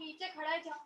नीचे खड़ा है जाओ।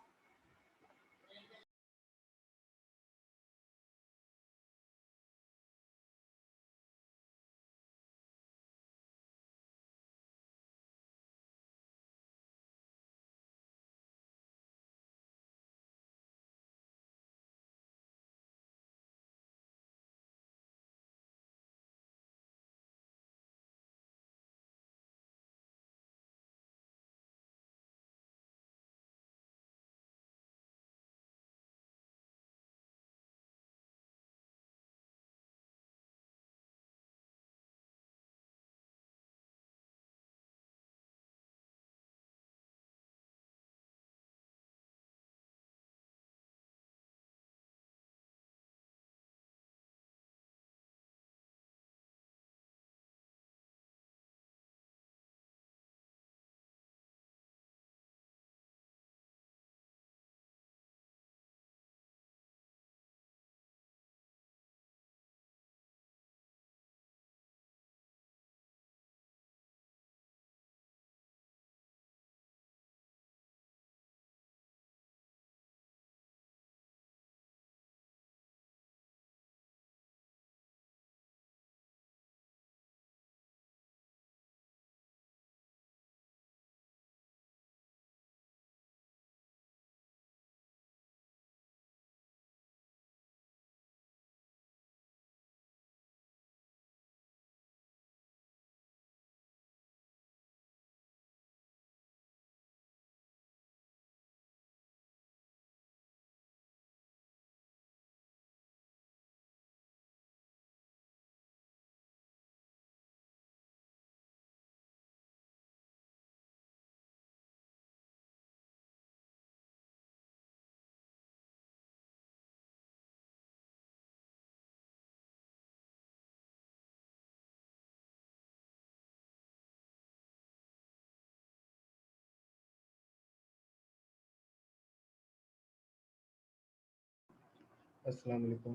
अस्सलाम वालेकुम।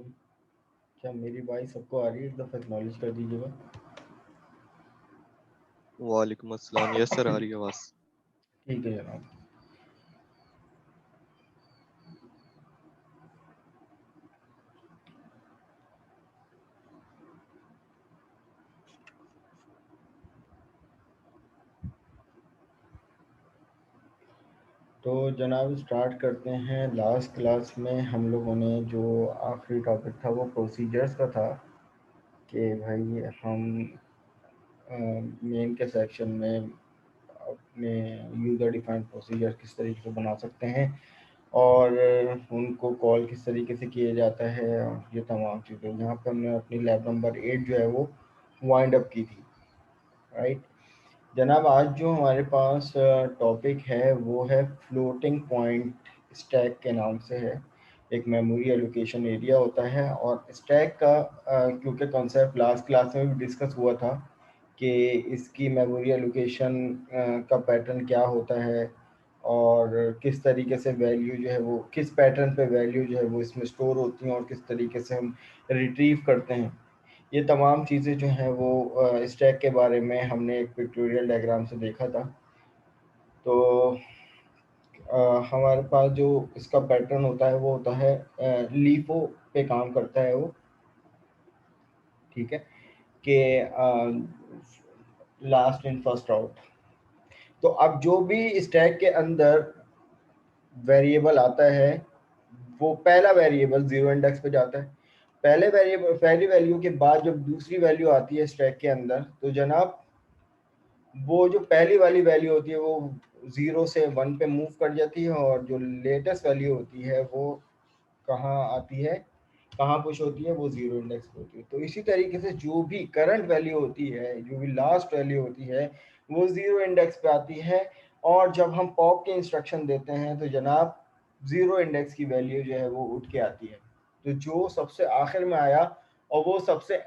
क्या मेरी वॉइस सबको आ रही है? एक दफ़ा एक्नॉलेज कर दीजिएगा। वालेकुम अस्सलाम। यस सर, आ रही है आवाज़। ठीक है जनाब। तो जनाब स्टार्ट करते हैं। लास्ट क्लास में हम लोगों ने जो आखिरी टॉपिक था वो प्रोसीजर्स का था कि भाई हम मेन के सेक्शन में अपने यूज़र डिफाइंड प्रोसीजर किस तरीके से बना सकते हैं और उनको कॉल किस तरीके से किया जाता है, और ये तमाम चीज़ें यहाँ पे हमने अपनी लैब नंबर 8 जो है वो वाइंड अप की थी। राइट जनाब, आज जो हमारे पास टॉपिक है वो है फ्लोटिंग पॉइंट स्टैक के नाम से है। एक मेमोरी एलोकेशन एरिया होता है और स्टैक का क्योंकि कॉन्सेप्ट लास्ट क्लास में भी डिस्कस हुआ था कि इसकी मेमोरी एलोकेशन का पैटर्न क्या होता है और किस तरीके से वैल्यू जो है वो किस पैटर्न पे वैल्यू जो है वो इसमें स्टोर होती हैं और किस तरीके से हम रिट्रीव करते हैं। ये तमाम चीज़ें जो हैं वो स्टैक के बारे में हमने एक पिक्टोरियल डायग्राम से देखा था। तो हमारे पास जो इसका पैटर्न होता है वो होता है लीफो पे काम करता है वो। ठीक है कि लास्ट इन फर्स्ट आउट। तो अब जो भी स्टैक के अंदर वेरिएबल आता है वो पहला वेरिएबल जीरो इंडेक्स पे जाता है। पहले वेरिएबल पहली वैल्यू के बाद जब दूसरी वैल्यू आती है स्टैक के अंदर तो जनाब वो जो पहली वाली वैल्यू होती है वो 0 से 1 पे मूव कर जाती है और जो लेटेस्ट वैल्यू होती है वो कहाँ आती है, कहाँ पुश होती है, वो 0 इंडेक्स पे होती है। तो इसी तरीके से जो भी करंट वैल्यू होती है, जो भी लास्ट वैल्यू होती है, वो 0 इंडेक्स पे आती है। और जब हम पॉप के इंस्ट्रक्शन देते हैं तो जनाब 0 इंडेक्स की वैल्यू जो है वो उठ के आती है। तो जो सबसे आखिर में आया और वो सबसे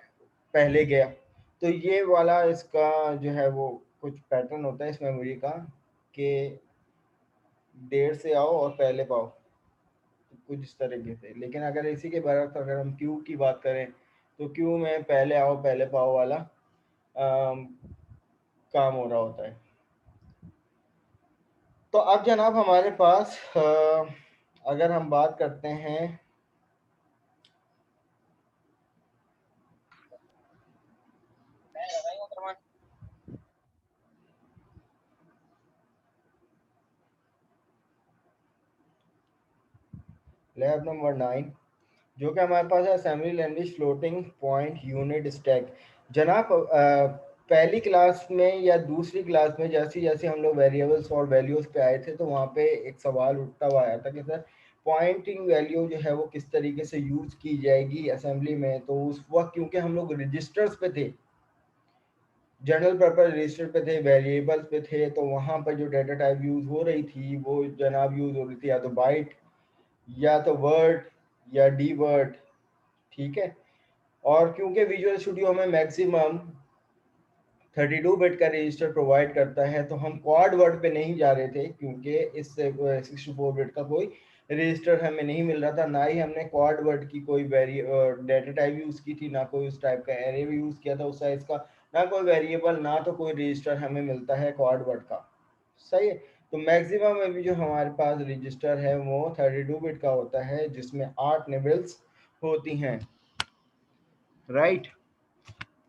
पहले गया। तो ये वाला इसका जो है वो कुछ पैटर्न होता है इस मेमोरी का कि देर से आओ और पहले पाओ, तो कुछ इस तरीके से। लेकिन अगर इसी के बरक्स अगर हम क्यू की बात करें तो क्यू में पहले आओ पहले पाओ वाला काम हो रहा होता है। तो अब जनाब हमारे पास अगर हम बात करते हैं लैब नंबर 9, जो कि हमारे पास है assembly language floating point unit stack. जनाब पहली क्लास में या दूसरी क्लास में जैसे जैसे हम लोग वेरिएबल्स और वैल्यूज पे आए थे तो वहाँ पे एक सवाल उठता हुआ आया था कि सर पॉइंटिंग वैल्यू जो है वो किस तरीके से यूज की जाएगी असेंबली में। तो उस वक्त क्योंकि हम लोग रजिस्टर्स पे थे, जनरल पर्पज रजिस्टर पे थे, वेरिएबल्स पे थे, तो वहाँ पर जो डाटा टाइप यूज हो रही थी वो जनाब यूज हो रही थी या तो बाइट या तो वर्ड या डी वर्ड। ठीक है। और क्योंकि विजुअल स्टूडियो में मैक्सिमम 32 बिट का रजिस्टर प्रोवाइड करता है तो हम क्वाड वर्ड पे नहीं जा रहे थे, क्योंकि इस 64 बिट का कोई रजिस्टर हमें नहीं मिल रहा था, ना ही हमने क्वाड वर्ड की कोई डाटा टाइप यूज की थी, ना कोई उस टाइप का एरे भी यूज किया था उस साइज का, ना कोई वेरिएबल, ना तो कोई रजिस्टर हमें मिलता है क्वाड वर्ड का। सही है। तो मैक्सिमम अभी जो हमारे पास रजिस्टर है वो 32 बिट का होता है, जिसमें 8 निबल्स होती हैं। राइट।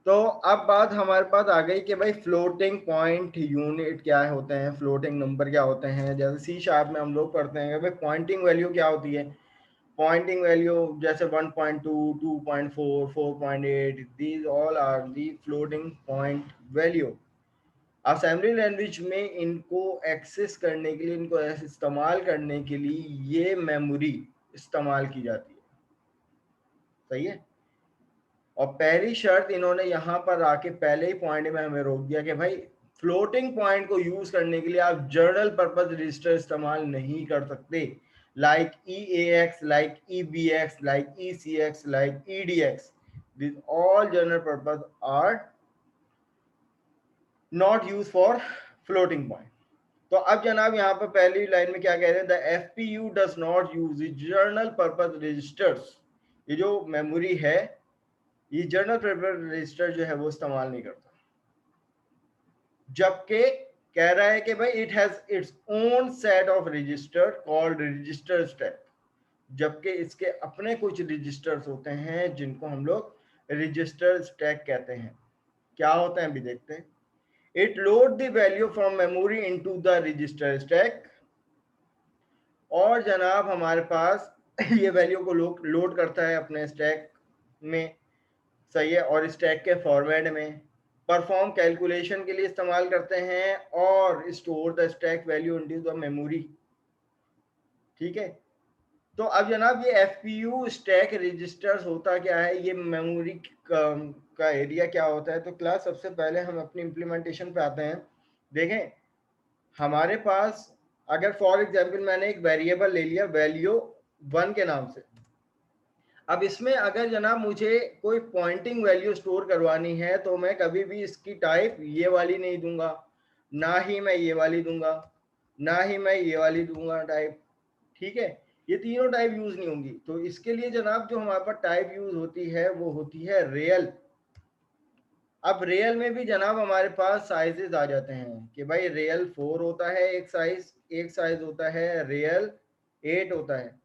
तो अब बात हमारे पास आ गई कि भाई फ्लोटिंग पॉइंट यूनिट क्या होते हैं, फ्लोटिंग नंबर क्या होते हैं। जैसे सी शार्प में हम लोग करते हैं कि भाई पॉइंटिंग वैल्यू क्या होती है। पॉइंटिंग वैल्यू जैसे 1.2, 2.4, 4.8, these all are the floating point value. Assembly language में इनको एक्सेस करने के लिए, इनको इस्तेमाल करने के लिए ये मेमोरी इस्तेमाल की जाती है। सही है। और पहली शर्त इन्होंने यहाँ पर आके पहले ही पॉइंट में हमें रोक दिया कि भाई फ्लोटिंग पॉइंट को यूज करने के लिए आप जर्नल पर्पज रजिस्टर इस्तेमाल नहीं कर सकते, like EAX, like EBX, like ECX, like EDX। This all general purpose are not use for floating point. तो अब जनाब यहाँ पर पहली लाइन में क्या कह रहे हैं, the FPU does not use general purpose registers. ये जो मेमोरी है ये जनरल पर्पज रजिस्टर जो है वो इस्तेमाल नहीं करता, जबकि कह रहा है कि भाई it has its own set of register called register stack, जबकि इसके अपने कुछ रजिस्टर्स होते हैं जिनको हम लोग रजिस्टर स्टैक कहते हैं। क्या होते हैं अभी देखते हैं। It load the value from memory into the register stack. और जनाब हमारे पास ये वैल्यू को लोड करता है अपने स्टैक में। सही है। और स्टैक के फॉर्मेट में परफॉर्म कैलकुलेशन के लिए इस्तेमाल करते हैं और store the stack value into the memory. ठीक है। तो अब जनाब ये FPU स्टैक रजिस्टर्स होता क्या है, ये मेमोरी का एरिया क्या होता है। तो क्लास सबसे पहले हम अपनी इम्प्लीमेंटेशन पे आते हैं। देखें हमारे पास अगर फॉर एग्जाम्पल मैंने एक वेरिएबल ले लिया वैल्यू 1 के नाम से। अब इसमें अगर जनाब मुझे कोई पॉइंटिंग वैल्यू स्टोर करवानी है तो मैं कभी भी इसकी टाइप ये वाली नहीं दूंगा, ना ही मैं ये वाली दूंगा, ना ही मैं ये वाली दूंगा टाइप। ठीक है। ये तीनों टाइप यूज नहीं होंगी। तो इसके लिए जनाब जो हमारे पास टाइप यूज होती है वो होती है रियल। अब रियल में भी जनाब हमारे पास साइजेस आ जाते हैं कि भाई रियल 4 होता है एक साइज होता है रियल 8 होता है।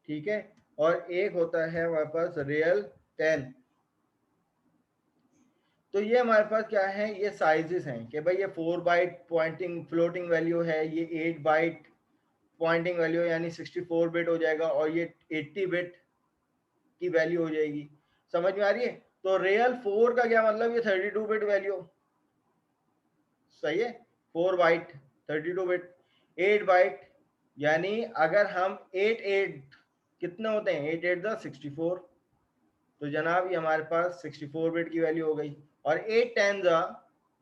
ठीक है। और एक होता है हमारे पास रियल 10। तो ये हमारे पास क्या है, ये साइजेस हैं कि भाई ये 4 बाइट पॉइंटिंग फ्लोटिंग वैल्यू है, ये 8 बाइट पॉइंटिंग वैल्यू यानी 64 बिट हो जाएगा, और ये 80 बिट की वैल्यू हो जाएगी। समझ में आ रही है। तो रियल 4 का क्या मतलब, ये 32 बिट वैल्यू। सही है। 4 बाइट 32 बिट, 8 बाइट यानी अगर हम 8 कितने होते हैं, 8 द 64। तो जनाब ये हमारे पास 64 बिट की वैल्यू हो गई। और 8 10 द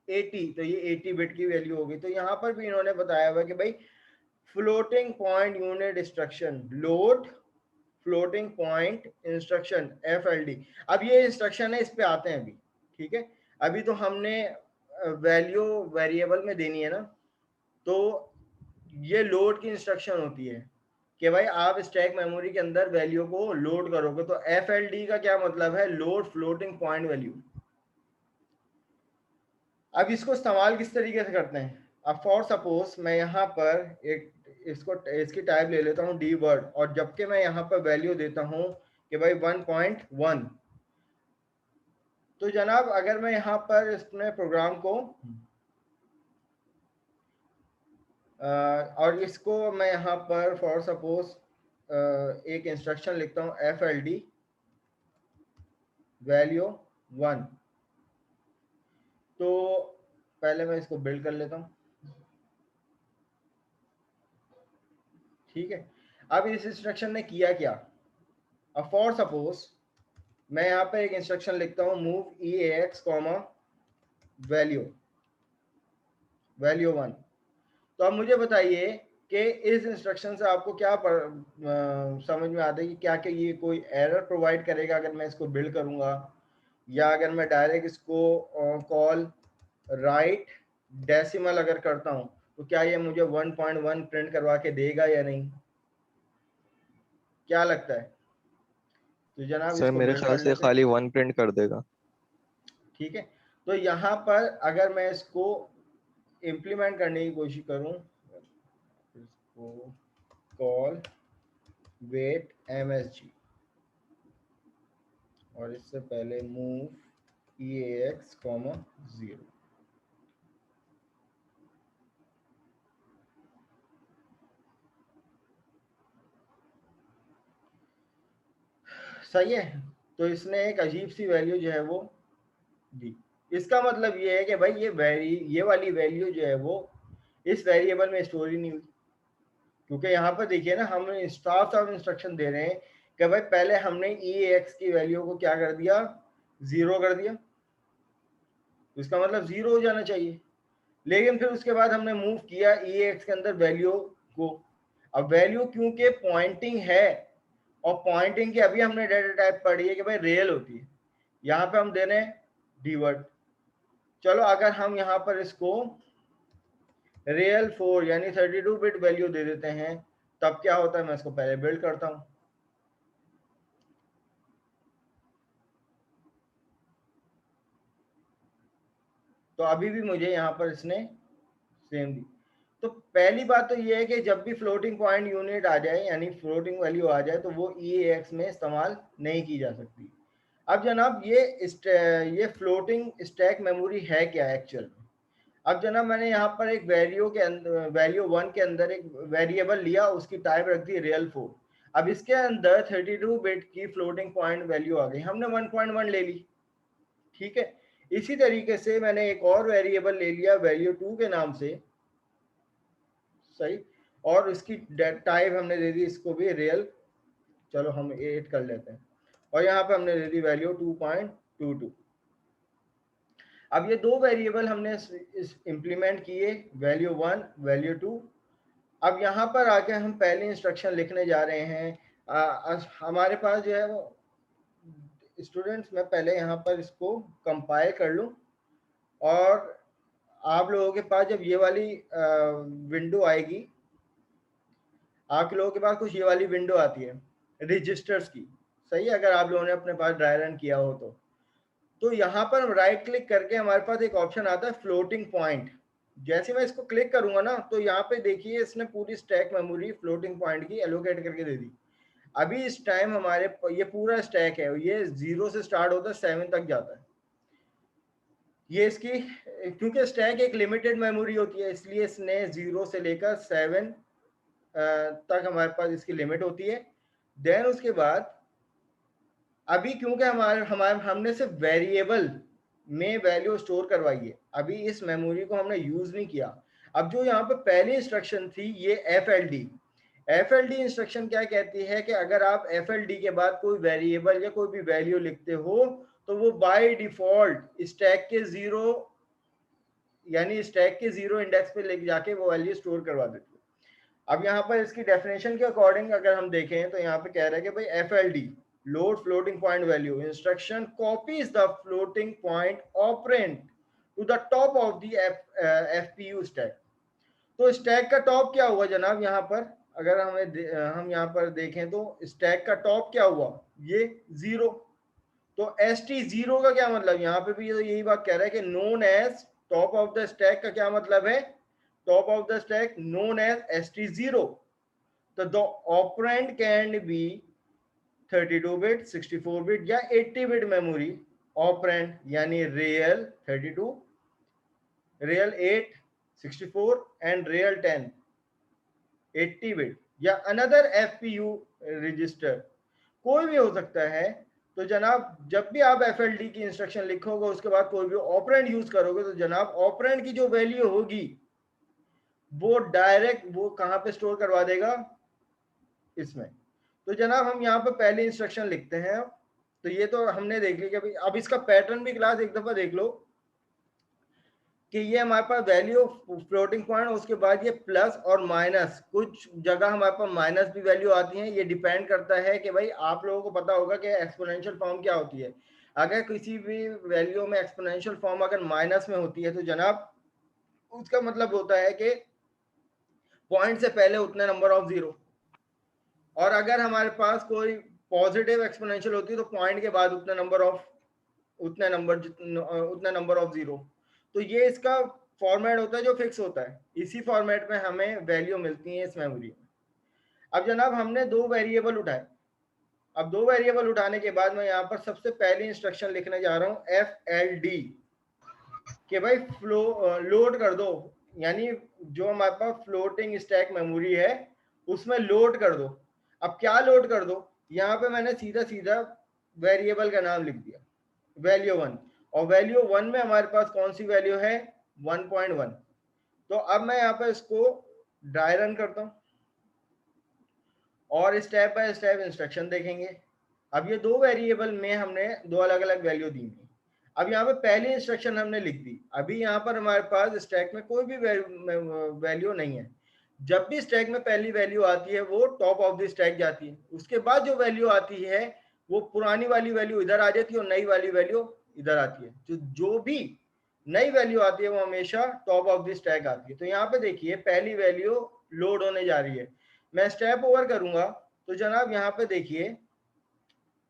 80, तो ये 80 बिट की वैल्यू हो गई। तो यहाँ पर भी इन्होंने बताया हुआ कि भाई floating point unit instruction load floating point instruction FLD। अब ये इंस्ट्रक्शन है, इस पे आते हैं अभी। ठीक है। अभी तो हमने वैल्यू वेरिएबल में देनी है ना, तो ये लोड की इंस्ट्रक्शन होती है कि भाई आप स्टैक मेमोरी के अंदर वैल्यू को लोड करोगे। तो FLD का क्या मतलब है, लोड फ्लोटिंग पॉइंट वैल्यू। अब इसको इस्तेमाल किस तरीके से करते हैं, अब फॉर सपोज मैं यहाँ पर एक इसकी टाइप ले लेता हूँ डी वर्ड, और जबकि मैं यहाँ पर वैल्यू देता हूँ कि भाई 1.1, तो जनाब अगर मैं यहाँ पर इसमें प्रोग्राम को और इसको मैं यहाँ पर फॉर सपोज एक इंस्ट्रक्शन लिखता हूँ FLD वैल्यू 1, तो पहले मैं इसको बिल्ड कर लेता हूँ। ठीक है, अब इस इंस्ट्रक्शन ने किया क्या, अब फॉर सपोज मैं यहाँ पे एक इंस्ट्रक्शन लिखता हूँ मूव EAX वैल्यू 1। तो अब मुझे बताइए कि इस इंस्ट्रक्शन से आपको क्या समझ में आता है कि क्या कि ये कोई एरर प्रोवाइड करेगा अगर मैं इसको बिल्ड करूँगा, या अगर मैं डायरेक्ट इसको कॉल राइट डेसिमल अगर करता हूँ तो क्या ये मुझे 1.1 प्रिंट करवा के देगा या नहीं, क्या लगता है? तो जनाब सर इसको मेरे बिल्ड ख्याल कर से लेते हैं। खाली 1 प्रिंट कर देगा। ठीक है, तो यहाँ पर अगर मैं इसको इम्प्लीमेंट करने की कोशिश करूँ, इसको कॉल वेट MSG और इससे पहले मूव EAX 0, सही है। तो इसने एक अजीब सी वैल्यू जो है वो दी। इसका मतलब ये है कि भाई ये वाली वैल्यू जो है वो इस वेरिएबल में स्टोर ही नहीं हुई, क्योंकि यहाँ पर देखिए ना हम स्टाफ ऑफ इंस्ट्रक्शन दे रहे हैं कि भाई पहले हमने EAX की वैल्यू को क्या कर दिया, 0 कर दिया, तो इसका मतलब 0 हो जाना चाहिए। लेकिन फिर उसके बाद हमने मूव किया EAX के अंदर वैल्यू को। अब वैल्यू क्योंकि पॉइंटिंग है, और पॉइंटिंग की अभी हमने डेटा टाइप पढ़ी है कि भाई रियल होती है, यहाँ पे हम दे रहे हैं डीवर्ड। चलो अगर हम यहाँ पर इसको रियल 4 यानी 32 बिट वैल्यू दे देते हैं, तब क्या होता है, मैं इसको पहले बिल्ड करता हूँ। तो अभी भी मुझे यहाँ पर इसने सेम दी। तो पहली बात तो ये है कि जब भी फ्लोटिंग पॉइंट यूनिट आ जाए यानी फ्लोटिंग वैल्यू आ जाए तो वो EAX में इस्तेमाल नहीं की जा सकती। अब जनाब ये फ्लोटिंग स्टैक मेमोरी है क्या एक्चुअल में? अब जनाब मैंने यहाँ पर एक वैल्यू के अंदर वैल्यू 1 के अंदर एक वेरिएबल लिया, उसकी टाइप रख दी रियल 4। अब इसके अंदर 32 बिट की फ्लोटिंग पॉइंट वैल्यू आ गई, हमने 1.1 ले ली। ठीक है, इसी तरीके से मैंने एक और वेरिएबल ले लिया वैल्यू 2 के नाम से, सही, और इसकी टाइप हमने दे दी इसको भी रियल, चलो हम 8 कर लेते हैं, और यहाँ पे हमने दे दी वैल्यू 2.22। अब ये दो वेरिएबल हमने इम्प्लीमेंट किए, वैल्यू 1 वैल्यू 2। अब यहाँ पर आके हम पहले इंस्ट्रक्शन लिखने जा रहे हैं। हमारे पास जो है वो स्टूडेंट्स, मैं पहले यहाँ पर इसको कंपाइल कर लूँ, और आप लोगों के पास जब ये वाली विंडो आएगी, आप लोगों के पास कुछ ये वाली विंडो आती है रजिस्टर्स की, सही है, अगर आप लोगों ने अपने पास ड्राई रन किया हो तो यहाँ पर हम राइट क्लिक करके हमारे पास एक ऑप्शन आता है फ्लोटिंग पॉइंट। जैसे मैं इसको क्लिक करूंगा ना, तो यहाँ पे देखिए इसने पूरी स्टैक मेमोरी फ्लोटिंग पॉइंट की एलोकेट करके दे दी। अभी इस टाइम हमारे ये पूरा स्टैक है, ये 0 से स्टार्ट होता है 7 तक जाता है। ये इसकी, क्योंकि स्टैक एक लिमिटेड मेमोरी होती है, इसलिए इसने 0 से लेकर 7 तक हमारे पास इसकी लिमिट होती है। देन उसके बाद अभी क्योंकि हमारे हमारे हमने सिर्फ वेरिएबल में वैल्यू स्टोर करवाई है, अभी इस मेमोरी को हमने यूज नहीं किया। अब जो यहाँ पे पहली इंस्ट्रक्शन थी ये FLD इंस्ट्रक्शन क्या कहती है कि अगर आप FLD के बाद कोई वेरिएबल या कोई भी वैल्यू लिखते हो तो वो बाय डिफॉल्ट स्टैक के 0 यानी स्टैक के 0 इंडेक्स पे लेके जाके वो वैल्यू स्टोर करवा देती है। अब यहाँ पर इसकी डेफिनेशन के अकॉर्डिंग अगर हम देखें तो यहाँ पे कह रहा है कि भाई FLD load floating point value instruction copies the floating point operand to the top of the FPU stack. तो स्टैक का टॉप क्या हुआ जनाब, यहाँ पर अगर हम यहाँ पर देखें तो स्टैक का टॉप क्या हुआ, ये 0। तो ST0 का क्या मतलब, यहाँ पे भी तो यही बात कह रहा है कि known as top of the stack का क्या मतलब है, top of the stack known as st0. तो the operand can be 32 bit, 64 bit या 80 bit मेमोरी operand यानी real 32, real 8, 64 and real 10, 80 bit या अनदर एफपीयू रजिस्टर, कोई भी हो सकता है। तो जनाब जब भी आप एफएलडी की इंस्ट्रक्शन लिखोगे उसके बाद कोई भी ऑपरेंड यूज करोगे तो जनाब ऑपरेंड की जो वैल्यू होगी वो डायरेक्ट वो कहां पे स्टोर करवा देगा, इसमें। तो जनाब हम यहाँ पे पहले इंस्ट्रक्शन लिखते हैं। तो ये तो हमने देख लिया कि भाई अब इसका पैटर्न भी क्लास एक दफा देख लो कि ये हमारे पास वैल्यू फ्लोटिंग पॉइंट, उसके बाद ये प्लस और माइनस, कुछ जगह हमारे पास माइनस भी वैल्यू आती है। ये डिपेंड करता है कि भाई आप लोगों को पता होगा कि एक्सपोनेंशियल फॉर्म क्या होती है। अगर किसी भी वैल्यू में एक्सपोनेंशियल फॉर्म अगर माइनस में होती है तो जनाब उसका मतलब होता है कि पॉइंट से पहले उतने नंबर ऑफ जीरो, और अगर हमारे पास कोई पॉजिटिव एक्सपोनेंशियल होती है तो पॉइंट के बाद उतने नंबर ऑफ जीरो। तो ये इसका फॉर्मेट होता है जो फिक्स होता है, इसी फॉर्मेट में हमें वैल्यू मिलती है इस मेमोरी में। अब जनाब हमने दो वेरिएबल उठाए। अब दो वेरिएबल उठाने के बाद मैं यहाँ पर सबसे पहली इंस्ट्रक्शन लिखने जा रहा हूँ FLD कि भाई लोड कर दो, यानी जो हमारे पास फ्लोटिंग स्टैक मेमोरी है उसमें लोड कर दो। अब क्या लोड कर दो, यहाँ पे मैंने सीधा सीधा वेरिएबल का नाम लिख दिया वैल्यू 1, और वैल्यू 1 में हमारे पास कौन सी वैल्यू है 1.1। तो अब मैं यहाँ पे इसको ड्राई रन करता हूँ और स्टेप बाय स्टेप इंस्ट्रक्शन देखेंगे। अब ये दो वेरिएबल में हमने दो अलग अलग वैल्यू दी थी। अब यहाँ पे पहली इंस्ट्रक्शन हमने लिख दी। अभी यहाँ पर हमारे पास स्टैक में कोई भी वैल्यू नहीं है। जब भी स्टैक में पहली वैल्यू आती है वो टॉप ऑफ द स्टैक जाती है, उसके बाद जो वैल्यू आती है वो पुरानी वाली वैल्यू इधर आ जाती है और नई वाली वैल्यू इधर आती है। जो भी नई वैल्यू आती है वो हमेशा टॉप ऑफ द स्टैक आती है। तो यहाँ पे देखिए पहली वैल्यू लोड होने जा रही है। मैं स्टेप ओवर करूंगा तो जनाब यहाँ पे देखिए,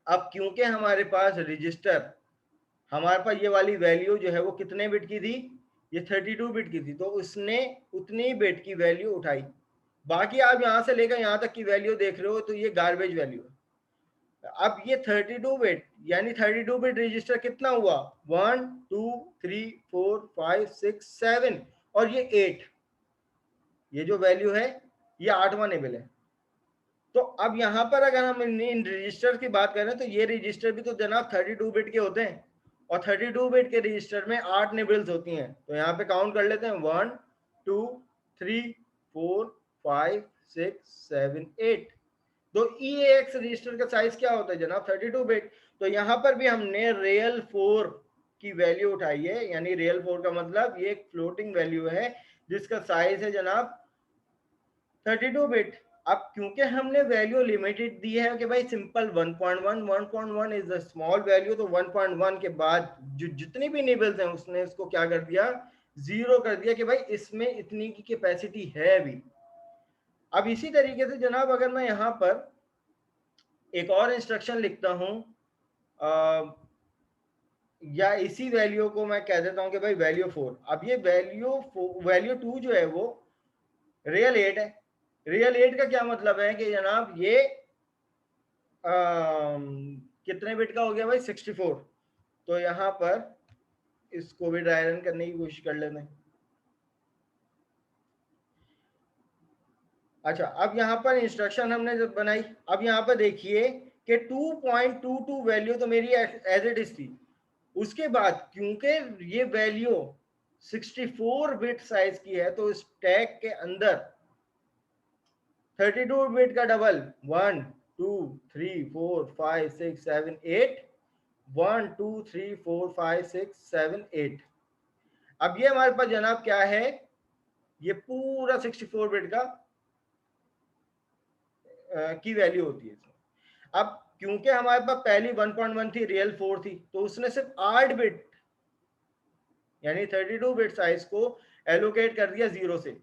अब क्योंकि हमारे पास रजिस्टर, हमारे पास ये वाली वैल्यू जो है वो कितने बिट की थी, ये 32 बिट की थी, तो उसने उतनी बिट की वैल्यू उठाई। बाकी आप यहां से लेकर यहां तक की वैल्यू देख रहे हो तो ये गार्बेज वैल्यू है। अब ये 32 बिट यानी 32 बिट रजिस्टर कितना हुआ 1 2 3 4 5 6 7 और ये 8, ये जो वैल्यू है ये 8वां निबल है। तो अब यहाँ पर अगर हम इन रजिस्टर की बात करें तो ये रजिस्टर भी तो जनाब 32 बिट के होते हैं, और 32 बिट के रजिस्टर में 8 निबल्स होती हैं। तो यहाँ पे काउंट कर लेते हैं 1 2 3 4 5 6 7 8। तो EAX रजिस्टर का साइज क्या होता है जनाब 32 बिट। तो यहाँ पर भी हमने रियल 4 की वैल्यू उठाई है, यानी रियल 4 का मतलब ये एक फ्लोटिंग वैल्यू है जिसका साइज है जनाब 32 बिट। अब क्योंकि हमने वैल्यू लिमिटेड दी है कि भाई simple 1.1 is the small value, तो 1.1 के बाद जो जितनी भी निबल्स हैं उसने इसको क्या कर दिया, जीरो कर दिया कि भाई इसमें इतनी की कैपेसिटी है अभी। अब इसी तरीके से जनाब अगर मैं यहाँ पर एक और इंस्ट्रक्शन लिखता हूँ या इसी वैल्यू को मैं कह देता हूँ कि भाई वैल्यू 4। अब ये वैल्यू 2 जो है वो रियल 8 है। रियल 8 का क्या मतलब है कि जनाब ये कितने बिट का हो गया भाई 64। तो यहाँ पर इसको भी ड्राई रन करने की कोशिश कर लेते हैं। अच्छा, अब यहाँ पर इंस्ट्रक्शन हमने जब बनाई, अब यहाँ पर देखिए कि 2.22 वैल्यू तो मेरी एज इट इज थी। उसके बाद क्योंकि ये वैल्यू 64 बिट साइज की है तो स्टैक के अंदर 32 बिट का डबल 1 2 3 4 5 6 7 8 1 2 3 4 5 6 7 8। अब ये हमारे पास जनाब क्या है, ये पूरा 64 बिट का की वैल्यू होती है इसमें। अब क्योंकि हमारे पास पहली 1.1 थी, रियल 4 थी, तो उसने सिर्फ 8 बिट यानी 32 बिट साइज को एलोकेट कर दिया जीरो से,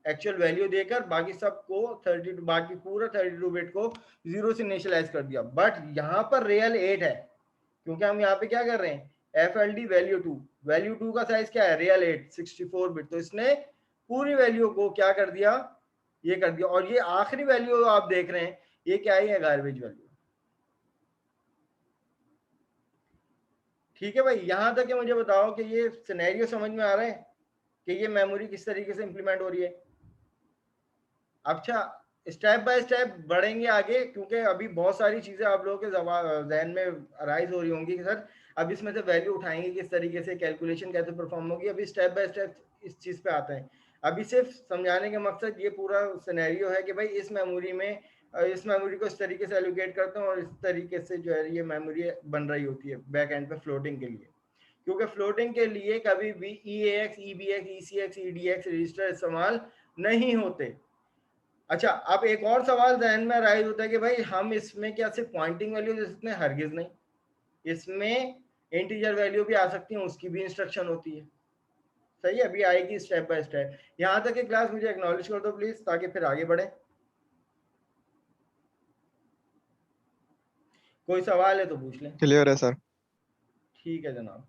एक्चुअल वैल्यू देकर बाकी सबको 32 बाकी पूरा 32 बिट को जीरो से इनिशियलाइज कर दिया। बट यहाँ पर रियल 8 है क्योंकि हम यहाँ पे क्या कर रहे हैं FLD वैल्यू 2 का साइज क्या है रियल 8 64 बिट, तो इसने पूरी वैल्यू को क्या कर दिया, ये कर दिया। और ये आखिरी वैल्यू आप देख रहे हैं, ये क्या है, गार्बेज वैल्यू। ठीक है भाई, यहां तक कि मुझे बताओ कि ये सिनेरियो समझ में आ रहा है कि ये मेमोरी किस तरीके से इंप्लीमेंट हो रही है। अच्छा, स्टेप बाय स्टेप बढ़ेंगे आगे, क्योंकि अभी बहुत सारी चीजें आप लोगों के जहन में अराइज हो रही होंगी कि सर अब इसमें से वैल्यू उठाएंगे किस तरीके से, कैलकुलेशन कैसे परफॉर्म होगी। अभी स्टेप बाय स्टेप इस चीज पे आते हैं। अभी सिर्फ समझाने का मकसद ये पूरा सिनेरियो है कि भाई इस मेमोरी में, इस मेमोरी को इस तरीके से एलोकेट करते हैं और इस तरीके से जो है ये मेमोरी बन रही होती है बैक एंड पे फ्लोटिंग के लिए। क्योंकि फ्लोटिंग के लिए कभी भी EAX, EBX, ECX, EDX register इस्तेमाल नहीं होते। अच्छा, अब एक और सवाल जहन में राइज होता है कि भाई हम इसमें क्या सिर्फ पॉइंटिंग वैल्यू दे सकते हैं? हरगिज नहीं, इसमें इंटीजर वैल्यू भी आ सकती है, उसकी भी इंस्ट्रक्शन होती है। सही है, अभी आएगी स्टेप बाय स्टेप। यहां तक की क्लास मुझे एक्नॉलेज कर दो प्लीज, ताकि फिर आगे बढ़े। कोई सवाल है तो पूछ लें। क्लियर है सर। ठीक है जनाब।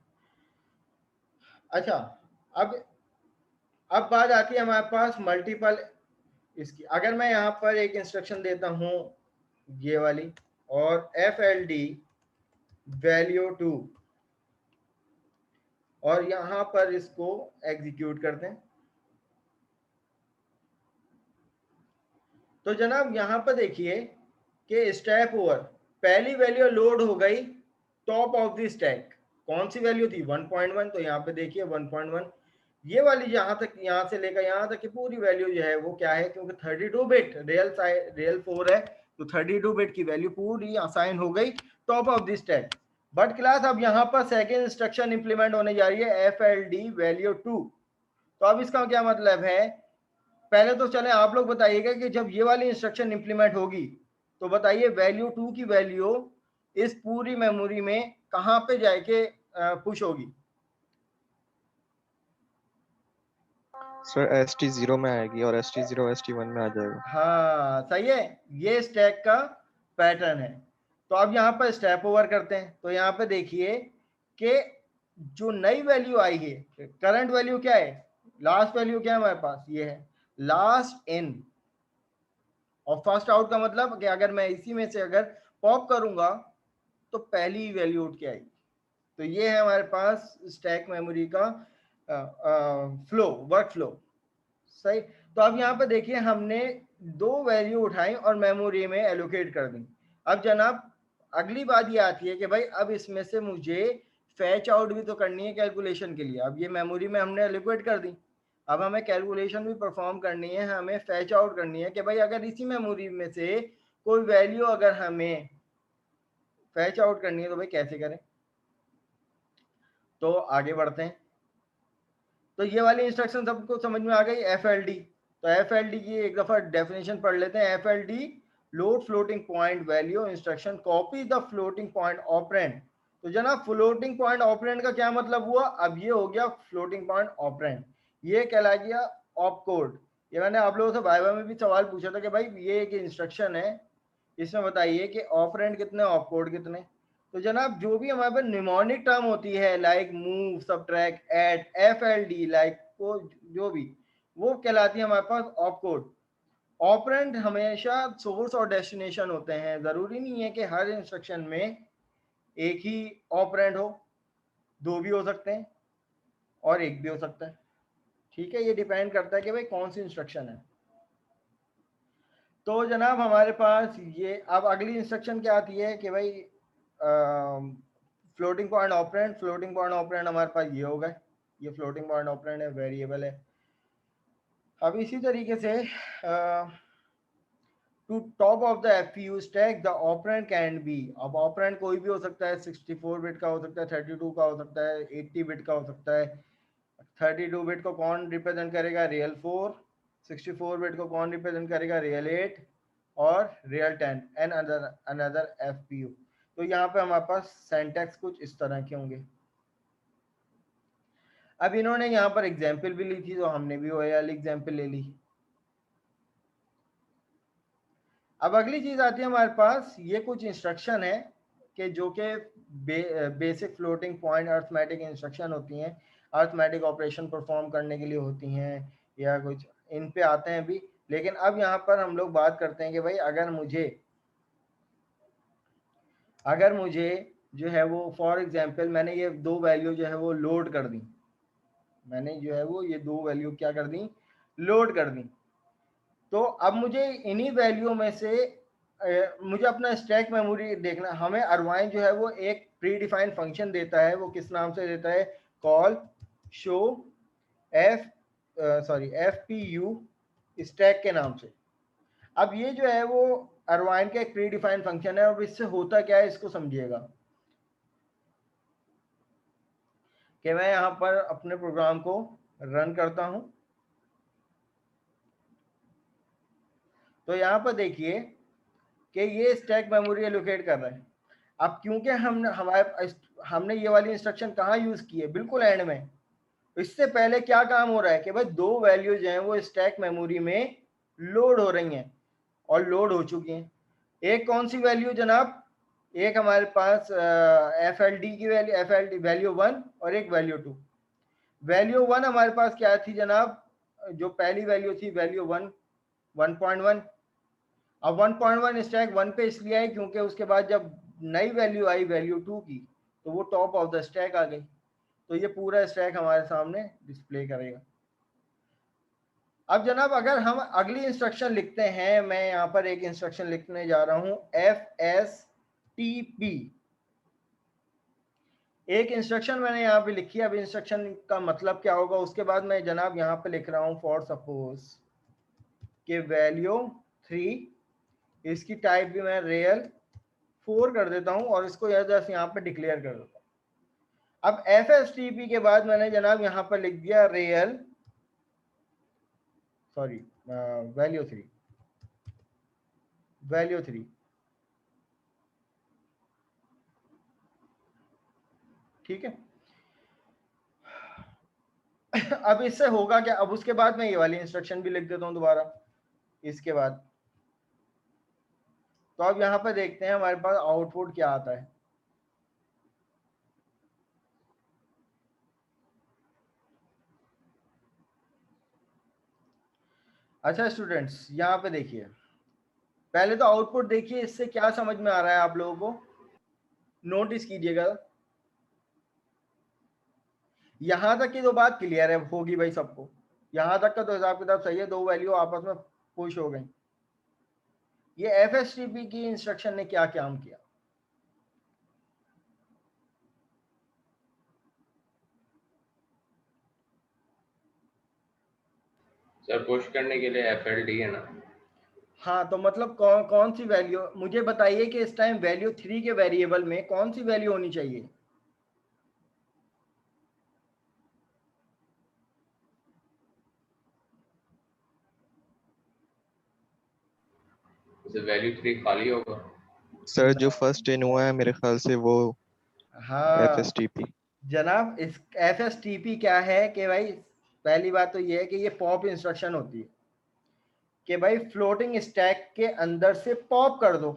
अच्छा, अब अब बात आती है हमारे पास मल्टीपल इसकी। अगर मैं यहाँ पर एक इंस्ट्रक्शन देता हूँ ये वाली, और FLD वैल्यू 2, और यहां पर इसको एग्जीक्यूट करते हैं, तो जनाब यहां पर देखिए कि स्टेप ओवर, पहली वैल्यू लोड हो गई टॉप ऑफ द स्टैक। कौन सी वैल्यू थी? 1.1। तो यहाँ पे देखिए 1.1, ये वाली जहां तक, यहां से लेकर यहां तक की पूरी वैल्यू जो है वो क्या है, क्योंकि 32 बिट रियल 4 है, तो 32 बिट की वैल्यू पूरी असाइन हो गई top of the stack. But class अब यहाँ पर सेकेंड इंस्ट्रक्शन इंप्लीमेंट होने जा रही है, FLD वैल्यू 2। तो अब इसका क्या मतलब है? पहले तो चले आप लोग बताइएगा कि जब ये वाली इंस्ट्रक्शन इंप्लीमेंट होगी, तो बताइए वैल्यू 2 की वैल्यू इस पूरी मेमोरी में कहां पे जाके पुश होगी? सर ST0 में आएगी और ST0 ST1 में आ जाएगा। हाँ सही है, ये स्टैक का पैटर्न है। तो अब यहाँ पर स्टेप ओवर करते हैं, तो यहाँ पे देखिए कि जो नई वैल्यू आई है, करंट वैल्यू क्या है, लास्ट वैल्यू क्या है हमारे पास, ये है लास्ट इन। और फर्स्ट आउट का मतलब कि अगर मैं इसी में से अगर पॉप करूंगा तो पहली वैल्यू उठ के आएगी। तो ये है हमारे पास स्टैक मेमोरी का फ्लो, वर्क फ्लो। सही। तो अब यहाँ पे देखिए हमने दो वैल्यू उठाई और मेमोरी में एलोकेट कर दी। अब जनाब अगली बात ये आती है कि भाई अब इसमें से मुझे फैच आउट भी तो करनी है कैलकुलेशन के लिए। अब ये मेमोरी में हमने एलोकेट कर दी, अब हमें कैलकुलेशन भी परफॉर्म करनी है, हमें फैच आउट करनी है कि भाई अगर इसी मेमोरी में से कोई वैल्यू अगर हमें फैच आउट करनी है तो भाई कैसे करें। तो आगे बढ़ते हैं। तो ये वाली इंस्ट्रक्शन सबको समझ में आ गई, FLD। तो FLD की एक दफा डेफिनेशन पढ़ लेते हैं। FLD load floating point value instruction copy the floating point operand. तो जनाब फ्लोटिंग पॉइंट ऑपरेंड का क्या मतलब हुआ? अब ये हो गया फ्लोटिंग पॉइंट ऑपरेंड, ये कहला गया ऑप कोड। ये मैंने आप लोगों से वाइवा में भी सवाल पूछा था कि भाई ये एक इंस्ट्रक्शन है, इसमें बताइए कि ऑपरेंड कितने, ऑप कोड कितने। तो जनाब जो भी हमारे पास निमोनिक टर्म होती है like move, subtract, add, FLD, like को जो भी, वो कहलाती है हमारे पास ऑप कोड। ऑपरेंड हमेशा सोर्स और डेस्टिनेशन होते हैं, जरूरी नहीं है कि हर इंस्ट्रक्शन में एक ही ऑपरेंड हो, दो भी हो सकते हैं और एक भी हो सकता है। ठीक है, ये डिपेंड करता है कि भाई कौन सी इंस्ट्रक्शन है। तो जनाब हमारे पास ये अब अगली इंस्ट्रक्शन क्या आती है कि भाई floating point operand. Floating point operand हमारे पास ये होगा, ये फ्लोटिंग पॉइंट ऑपरेंड है, वेरिएबल है। अब इसी तरीके से to top of the FPU stack the operand can be. अब ऑपरेंड कोई भी हो सकता है, 64 बिट का हो सकता है, 32 का हो सकता है, 80 बिट का हो सकता है। 32 बिट को कौन रिप्रेजेंट करेगा? रियल 4। 64 बिट को कौन रिप्रेजेंट करेगा? रियल 8 और रियल 10 एंड अनदर FPU। तो यहाँ पे हमारे पास सेंटेक्स कुछ इस तरह के होंगे। अब इन्होंने यहाँ पर एग्जाम्पल भी ली थी, तो हमने भी वो एग्जाम्पल ले ली। अब अगली चीज आती है हमारे पास, ये कुछ इंस्ट्रक्शन है कि जो कि basic floating point arithmetic instruction होती हैं, अर्थमेटिक ऑपरेशन परफॉर्म करने के लिए होती हैं। या कुछ इन पे आते हैं अभी। लेकिन अब यहाँ पर हम लोग बात करते हैं कि भाई अगर मुझे जो है वो फॉर एग्जांपल मैंने ये दो वैल्यू जो है वो लोड कर दी, मैंने जो है वो ये दो वैल्यू क्या कर दी, लोड कर दी। तो अब मुझे इन्हीं वैल्यू में से मुझे अपना स्टैक मेमोरी देखना। हमें अरवाइन जो है वो एक प्री डिफाइंड फंक्शन देता है, वो किस नाम से देता है, call show F P U stack के नाम से। अब ये जो है वो अरवाइन का एक प्री डिफाइंड फंक्शन है। अब इससे होता क्या है इसको समझिएगा कि मैं यहाँ पर अपने प्रोग्राम को रन करता हूँ। तो यहाँ पर देखिए कि ये स्टैक मेमोरी एलोकेट कर रहा है। अब क्योंकि हमने ये वाली इंस्ट्रक्शन कहाँ यूज की है, बिल्कुल एंड में। इससे पहले क्या काम हो रहा है कि भाई दो वैल्यूज हैं वो स्टैक मेमोरी में लोड हो रही हैं और लोड हो चुकी हैं। एक कौन सी वैल्यू जनाब, एक हमारे पास एफ एल डी की value, F L D value 1 और एक वैल्यू 2। वैल्यू 1 हमारे पास क्या थी जनाब, जो पहली वैल्यू थी वैल्यू 1 1.1। अब 1.1 स्टैक 1 पे इसलिए आई क्योंकि उसके बाद जब नई वैल्यू आई वैल्यू 2 की तो वो टॉप ऑफ द स्टैक आ गई। तो ये पूरा स्टैक हमारे सामने डिस्प्ले करेगा। अब जनाब अगर हम अगली इंस्ट्रक्शन लिखते हैं, मैं यहाँ पर एक इंस्ट्रक्शन लिखने जा रहा हूँ FSTP। एक इंस्ट्रक्शन मैंने यहाँ पे लिखी है। अब इंस्ट्रक्शन का मतलब क्या होगा उसके बाद मैं जनाब यहाँ पे लिख रहा हूँ फॉर सपोज कि वैल्यू 3, इसकी टाइप भी मैं रियल 4 कर देता हूँ और इसको यहाँ पे डिक्लेयर कर देता हूँ। अब FSTP के बाद मैंने जनाब यहाँ पर लिख दिया रियल वैल्यू 3 ठीक है। अब इससे होगा क्या, अब उसके बाद मैं ये वाली इंस्ट्रक्शन भी लिख देता हूँ दोबारा इसके बाद। तो अब यहाँ पे देखते हैं हमारे पास आउटपुट क्या आता है। अच्छा स्टूडेंट्स यहाँ पे देखिए, पहले तो आउटपुट देखिए, इससे क्या समझ में आ रहा है आप लोगों को, नोटिस कीजिएगा। यहां तक की तो बात क्लियर है होगी भाई सबको, यहां तक का तो हिसाब किताब सही है, दो वैल्यू आपस में पुश हो गई। ये FSTP की इंस्ट्रक्शन ने क्या काम किया, सर पुश करने के लिए FLD है ना। हाँ तो मतलब कौन सी वैल्यू, मुझे बताइए कि इस टाइम वैल्यू 3 के वेरिएबल में कौन सी वैल्यू होनी चाहिए। वैल्यू 3 खाली होगा सर जो फर्स्ट इन हुआ है मेरे ख्याल से वो हाँ FSTP। जनाब, इस FSTP क्या है कि भाई पहली बात तो ये है कि ये पॉप इंस्ट्रक्शन होती है कि भाई फ्लोटिंग स्टैक के अंदर से पॉप कर दो।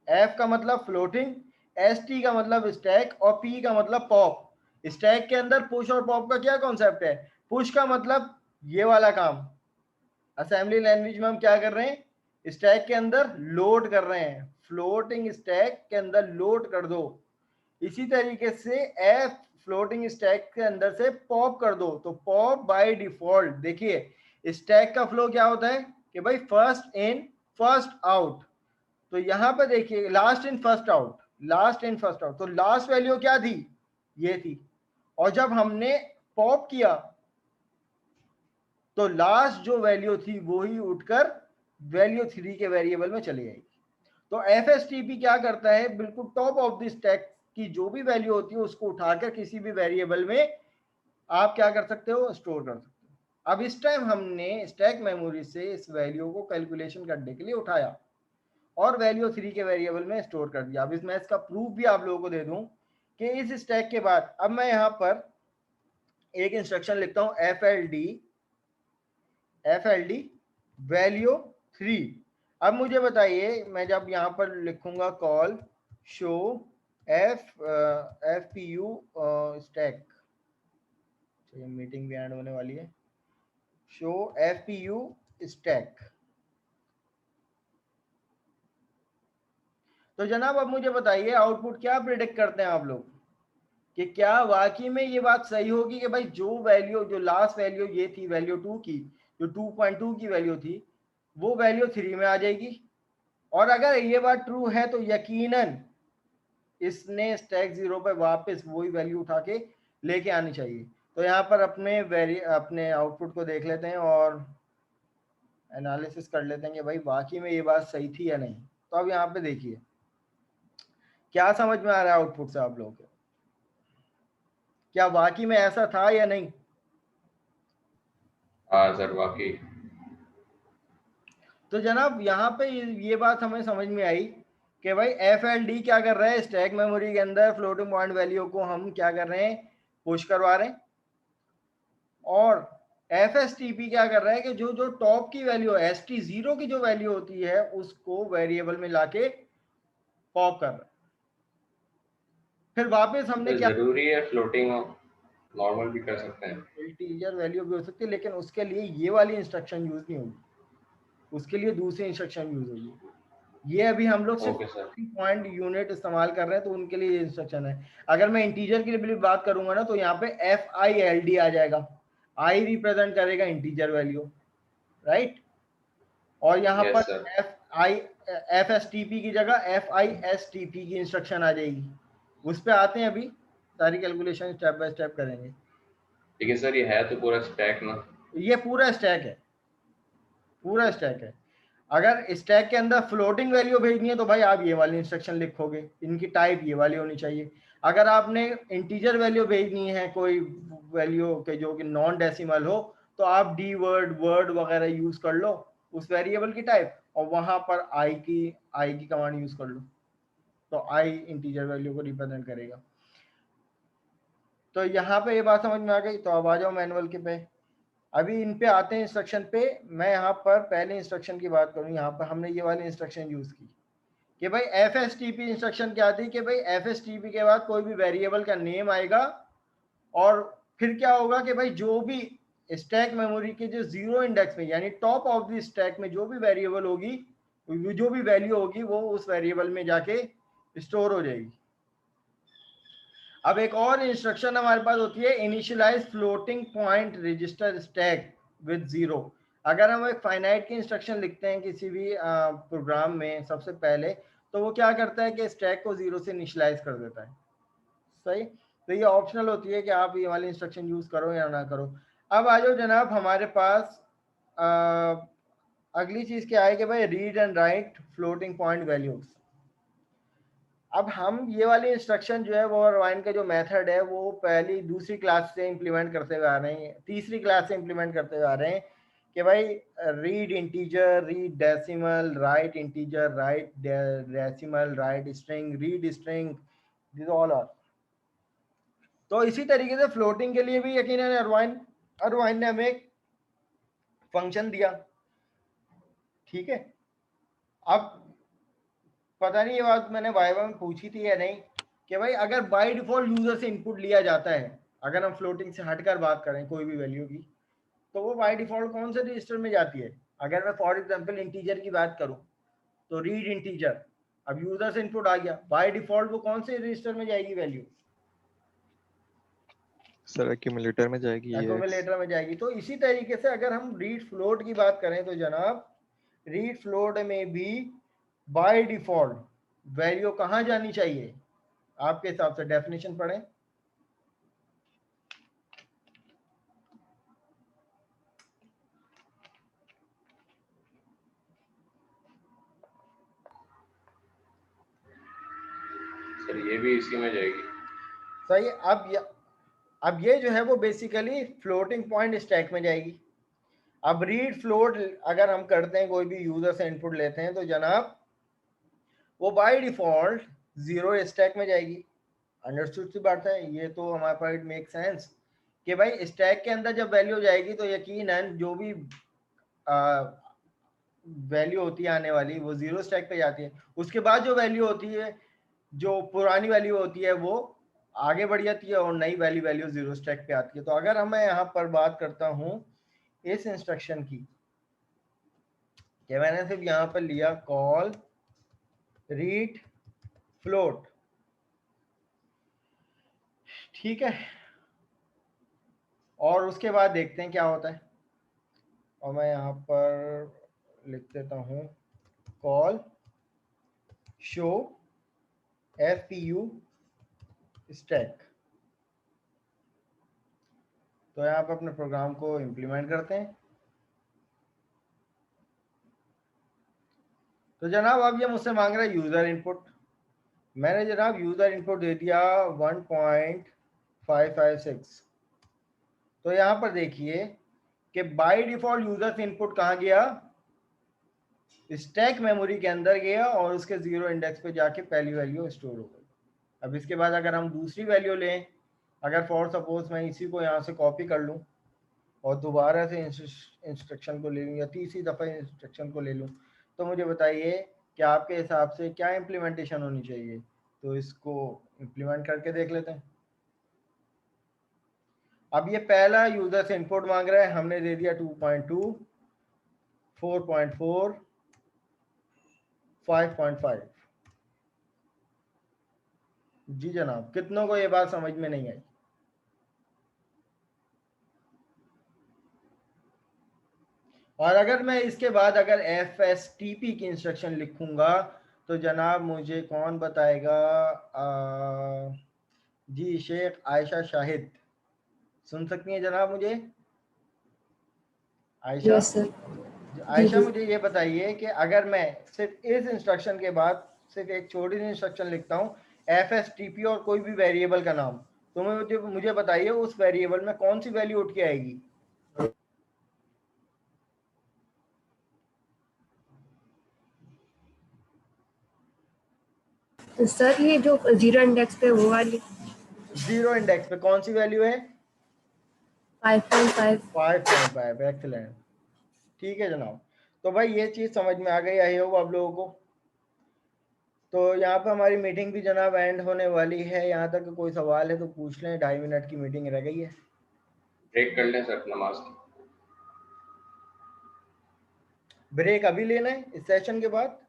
F का मतलब फ्लोटिंग, ST का मतलब स्टैक और P का मतलब पॉप। स्टैक के अंदर पुश और पॉप का क्या कॉन्सेप्ट है, पुश का मतलब ये वाला काम, असेंबली लैंग्वेज में हम क्या कर रहे हैं, स्टैक के अंदर लोड कर रहे हैं, फ्लोटिंग स्टैक के अंदर लोड कर दो। इसी तरीके से एफ फ्लोटिंग स्टैक के अंदर से पॉप कर दो। तो पॉप बाय डिफॉल्ट देखिए स्टैक का फ्लो क्या होता है कि भाई फर्स्ट इन फर्स्ट आउट। तो यहां पर देखिए last in first out, last in first out. तो लास्ट वैल्यू क्या थी, ये थी। और जब हमने पॉप किया तो लास्ट जो वैल्यू थी वो ही उठकर वैल्यू 3 के वेरिएबल में चली जाएगी। तो FSTP क्या करता है, बिल्कुल टॉप ऑफ द स्टैक की जो भी वैल्यू होती है उसको उठाकर किसी भी वेरिएबल में आप क्या कर सकते हो, स्टोर कर सकते हो। अब इस टाइम हमने स्टैक मेमोरी से इस वैल्यू को कैलकुलेशन करने के लिए उठाया और वैल्यू 3 के वेरिएबल में स्टोर कर दिया। अब इसमें इसका प्रूफ भी आप लोगों को दे दूं कि इस स्टैक के बाद अब मैं यहां पर एक इंस्ट्रक्शन लिखता हूं FLD वैल्यू 3। अब मुझे बताइए मैं जब यहां पर लिखूंगा कॉल शो FPU स्टैक, चलिए मीटिंग भी एंड होने वाली है, शो FPU स्टैक। तो जनाब अब मुझे बताइए आउटपुट क्या प्रिडिक्ट करते हैं आप लोग कि क्या वाकई में ये बात सही होगी कि भाई जो वैल्यू, जो लास्ट वैल्यू ये थी वैल्यू 2 की, जो 2.2 की वैल्यू थी वो वैल्यू 3 में आ जाएगी। और अगर ये बात ट्रू है तो यकीनन इसने स्टैक 0 पे वापस वही वैल्यू उठा के लेके आनी चाहिए। तो यहाँ पर अपने आउटपुट को देख लेते हैं और एनालिसिस कर लेते हैं कि भाई वाकई में ये बात सही थी या नहीं। तो अब यहाँ पे देखिए क्या समझ में आ रहा है आउटपुट से आप लोगों को, क्या वाकई में ऐसा था या नहीं। हाँ सर वाकई। तो जनाब यहाँ पे ये बात हमें समझ में आई कि भाई FLD क्या कर रहा है, स्टैक मेमोरी के अंदर फ्लोटिंग पॉइंट वैल्यू को हम क्या कर रहे हैं, पुश करवा रहे हैं। और FSTP क्या कर रहा है कि जो जो टॉप की वैल्यू है, ST0 की जो वैल्यू होती है उसको वेरिएबल में लाके पॉप कर रहा है। फिर वापस हमने तो क्या, जरूरी है फ्लोटिंग, नॉर्मल भी कर सकते हैं। इंटीजर वैल्यू भी हो सकती है, लेकिन उसके लिए ये वाली इंस्ट्रक्शन यूज नहीं होगी, उसके लिए दूसरी इंस्ट्रक्शन यूज होगी। ये अभी हम लोग सिर्फ ओके सर। पॉइंट यूनिट इस्तेमाल कर रहे हैं तो उनके लिए इंस्ट्रक्शन है। अगर मैं इंटीजर की भी बात करूंगा ना तो यहाँ पे FILD आ जाएगा, आई रिप्रेजेंट करेगा इंटीजर वैल्यू, राइट। और यहाँ यस पर सर। FSTP की जगह FISTP की इंस्ट्रक्शन आ जाएगी। उस पर आते हैं, अभी सारी कैलकुलेशन स्टेप बाय स्टेप करेंगे। लेकिन सर ये है तो पूरा स्टैक ना। ये पूरा स्टैक है, पूरा स्टैक है। अगर स्टैक के अंदर फ्लोटिंग वैल्यू भेजनी है तो भाई आप ये वाली इंस्ट्रक्शन लिखोगे, इनकी टाइप ये वाली होनी चाहिए। अगर आपने इंटीजर वैल्यू भेजनी है, कोई वैल्यू के जो कि नॉन डेसिमल हो, तो आप डी वर्ड वगैरह यूज कर लो उस वेरिएबल की टाइप, और वहां पर आई की कमांड यूज कर लो, तो आई इंटीजर वैल्यू को रिप्रेजेंट करेगा। तो यहाँ पे ये बात समझ में आ गई। तो अब आ जाओ मैनुअल के पे, अभी इन पे आते हैं इंस्ट्रक्शन पे। मैं यहाँ पर पहले इंस्ट्रक्शन की बात करूँ, यहाँ पर हमने ये वाली इंस्ट्रक्शन यूज की कि भाई FSTP इंस्ट्रक्शन क्या थी कि भाई FSTP के बाद कोई भी वेरिएबल का नेम आएगा, और फिर क्या होगा कि भाई जो भी स्टैक मेमोरी के जो 0 इंडेक्स में यानी टॉप ऑफ द स्टैक में जो भी वेरिएबल होगी, जो भी वैल्यू होगी वो उस वेरिएबल में जाके स्टोर हो जाएगी। अब एक और इंस्ट्रक्शन हमारे पास होती है, initialise floating point register stack with 0। अगर हम एक फाइनाइट की इंस्ट्रक्शन लिखते हैं किसी भी प्रोग्राम में, सबसे पहले तो वो क्या करता है कि स्टैक को 0 से इनिशियलाइज कर देता है, सही। तो ये ऑप्शनल होती है कि आप ये वाली इंस्ट्रक्शन यूज करो या ना करो। अब आ जाओ जनाब हमारे पास अगली चीज क्या है कि भाई read and right floating point values. अब हम ये वाली इंस्ट्रक्शन जो है वो रिवाइंड का जो मेथड है वो पहली दूसरी क्लास से इंप्लीमेंट करते हुए आ रहे हैं, तीसरी क्लास से इंप्लीमेंट करते हुए आ रहे हैं कि भाई read integer, read decimal, write integer, write decimal, write string, read string, this all are. तो इसी तरीके से फ्लोटिंग के लिए भी यकीनन अरवाइन ने हमें एक फंक्शन दिया, ठीक है। अब पता नहीं ये बात मैंने वाइवा में पूछी थी या नहीं कि भाई अगर बाय डिफॉल्ट यूजर से इनपुट लिया जाता है, अगर हम फ्लोटिंग से हटकर बात करें कोई भी वैल्यू की, तो वो बाय डिफॉल्ट कौन से रजिस्टर में जाती है। अगर मैं फॉर एग्जांपल इंटीजर की बात करूं तो रीड इंटीजर, अब यूजर से इनपुट आ गया, बाय डिफॉल्ट वो कौन से रजिस्टर में जाएगी वैल्यू, सर एक्यूमुलेटर में जाएगी ये एक्यूमुलेटर में जाएगी। तो इसी तरीके से अगर हम रीड फ्लोट की बात करें तो जनाब रीड फ्लोट में भी बाय डिफॉल्ट वैल्यू कहाँ जानी चाहिए आपके हिसाब से, डेफिनेशन पढ़ें। सर ये भी इसी में जाएगी। सही। अब ये जो है वो बेसिकली फ्लोटिंग पॉइंट स्टैक में जाएगी। अब रीड फ्लोट अगर हम करते हैं, कोई भी यूजर से इनपुट लेते हैं तो जनाब वो बाय डिफॉल्ट 0 स्टैक में जाएगी। अंडरस्टूड सी बात है, ये तो हमारे पास मेक सेंस कि भाई स्टैक के अंदर जब वैल्यू जाएगी तो यकीनन जो भी वैल्यू होती है आने वाली वो 0 स्टैक पे जाती है। उसके बाद जो वैल्यू होती है, जो पुरानी वैल्यू होती है वो आगे बढ़ जाती है और नई वैल्यू 0 स्टैक पे आती है। तो अगर मैं यहाँ पर बात करता हूँ इस इंस्ट्रक्शन की कि मैंने सिर्फ यहाँ पर लिया कॉल रीड फ्लोट, ठीक है, और उसके बाद देखते हैं क्या होता है। और मैं यहाँ पर लिख देता हूँ कॉल शो fpu स्टैक। तो यहाँ पर अपने प्रोग्राम को इम्प्लीमेंट करते हैं। तो जनाब अब ये मुझसे मांग रहा है यूज़र इनपुट। मैंने जनाब यूज़र इनपुट दे दिया 1.556। तो यहाँ पर देखिए कि बाय डिफ़ॉल्ट यूज़र से इनपुट कहाँ गया, स्टैक मेमोरी के अंदर गया और उसके 0 इंडेक्स पे जाके पहली वैल्यू स्टोर हो गई। अब इसके बाद अगर हम दूसरी वैल्यू लें, अगर फॉर सपोज मैं इसी को यहाँ से कॉपी कर लूँ और दोबारा से इंस्ट्रक्शन को ले लूँ या तीसरी दफ़ा इंस्ट्रक्शन को ले लूँ, तो मुझे बताइए कि आपके हिसाब से क्या इम्प्लीमेंटेशन होनी चाहिए। तो इसको इम्प्लीमेंट करके देख लेते हैं। अब ये पहला यूज़र से इनपुट मांग रहा है, हमने दे दिया 2.2, 4.4, 5.5। जी जनाब, कितनों को ये बात समझ में नहीं आई? और अगर मैं इसके बाद अगर FSTP की इंस्ट्रक्शन लिखूंगा तो जनाब मुझे कौन बताएगा? जी शेख आयशा शाहिद सुन सकती हैं जनाब मुझे? Ayesha, yes sir. जी आयशा जी। मुझे ये बताइए कि अगर मैं सिर्फ इस इंस्ट्रक्शन के बाद सिर्फ एक छोटी सी इंस्ट्रक्शन लिखता हूँ FSTP और कोई भी वेरिएबल का नाम, तो मुझे बताइए उस वेरिएबल में कौन सी वैल्यू उठ के आएगी? तो सर ये जो 0 इंडेक्स पे वो वाली 0 इंडेक्स पे कौन सी वैल्यू है? 5.5। 5.5। एक्सीलेंट, ठीक है जनाब। तो भाई ये चीज़ समझ में आ गई आई हो आप लोगों को। तो यहाँ पर हमारी मीटिंग भी जनाब एंड होने वाली है। यहाँ तक कोई सवाल है तो पूछ लें, 2.5 मिनट की मीटिंग रह गई है। ब्रेक कर लें सर नमाज की। ब्रेक अभी लेना है इस सेशन के बाद?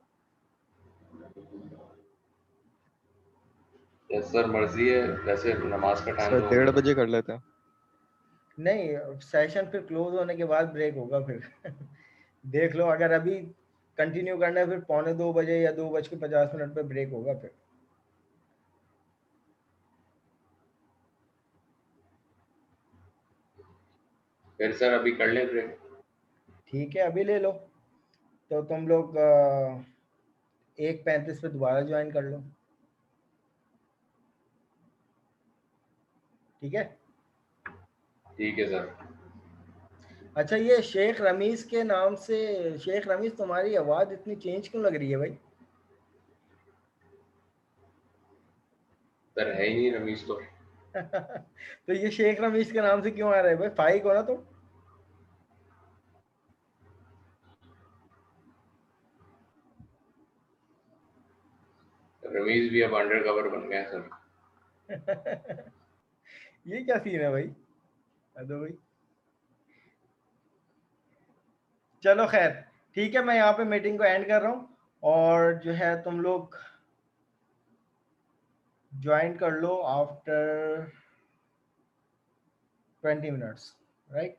यस सर, मर्जी है, वैसे नमाज का टाइम सर तो हो 1:30 गया। बजे कर लेते हैं। नहीं, सेशन फिर क्लोज होने के बाद ब्रेक होगा फिर देख लो, अगर अभी कंटिन्यू करना है फिर 1:45 या 2:50 पे ब्रेक होगा फिर। फिर सर अभी कर लें ब्रेक। ठीक है अभी ले लो। तो तुम लोग 1:35 पे दोबारा ज्वाइन कर लो, ठीक है? ठीक है सर। अच्छा, ये शेख रमीज के नाम से, शेख रमीज तुम्हारी आवाज़ इतनी चेंज क्यों लग रही है भाई? सर है ही नहीं रमीज तो। तो ये शेख रमीज के नाम से क्यों आ रहा है भाई? फाइक हो ना तुम? रमीज भी अब अंडर कवर बन गया है सर। ये क्या सीन है भाई? अदो भाई, चलो खैर, ठीक है, मैं यहाँ पे मीटिंग को एंड कर रहा हूँ और जो है तुम लोग ज्वाइन कर लो आफ्टर 20 मिनट्स, राइट?